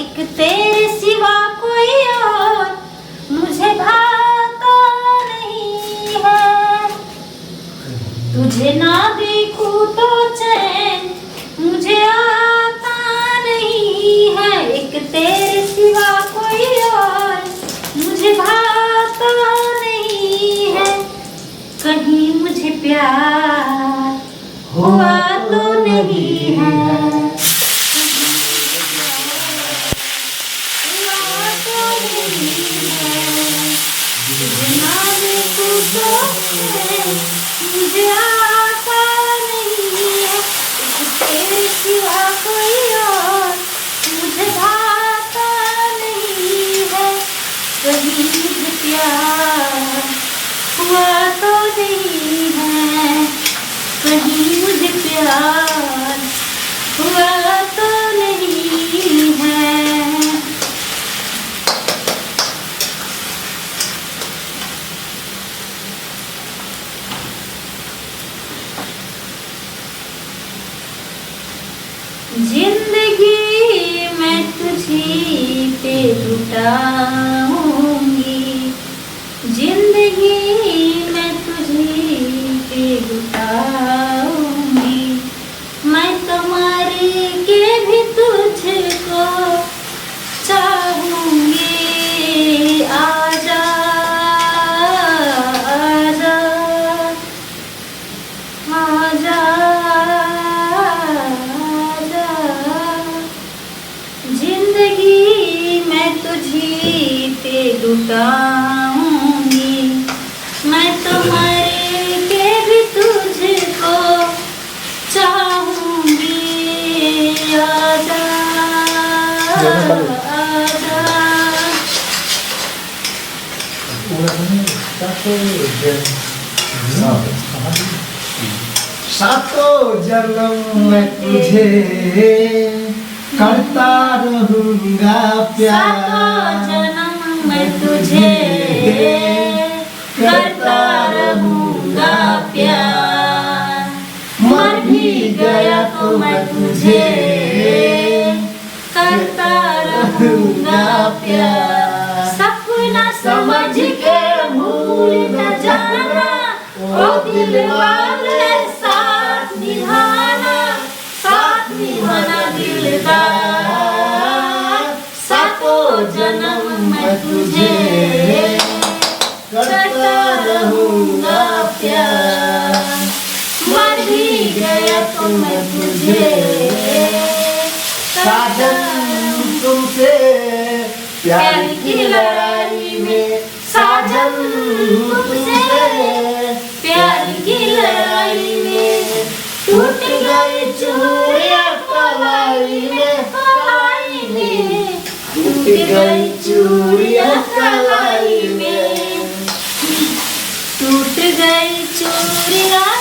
एक तेरे सिवा कोई और मुझे भाता नहीं है। तुझे ना देखूं तो चैन मुझे आता नहीं है। एक तेरे सिवा कोई और मुझे भाता नहीं है। कहीं मुझे प्यार हुआ तो नहीं है। मुझे आता नहीं है। तेरे सिवा कोई और मुझे भाता नहीं है। कहीं मुझे प्यार हुआ तो नहीं है। कहीं मुझे प्यार हुआ तो नहीं है। जिंदगी मैं तुझी पे लुटाऊंगी। जिंदगी मैं तुझी पे लुटाऊंगी। मैं तो मर के भी तुझको चाहूंगी। आजा आजा आजा लुटाऊंगी। मैं तो मर के भी तुझको चाहूंगी। आजा आजा। सातों जन्म मैं तुझे करता रहूंगा प्यार। मैं तुझे करता रहूंगा प्यार। मर भी गया तो मैं तुझे करता रहूंगा प्यार। सपना समझ के भूल न जाना ओ दिल वाले। साथ निभाना दिलदार। सातों जन्म मैं तुझे करता रहूंगा प्यार। मर भी गया तो मैं तुझे साजन तुमसे प्यार की लड़ाई में। साजन तुमसे प्यार की लड़ाई में। टूट गई चूड़ियां कलाई में। टूट गई चूड़ियां कलाई में। टूट गई चूड़ियां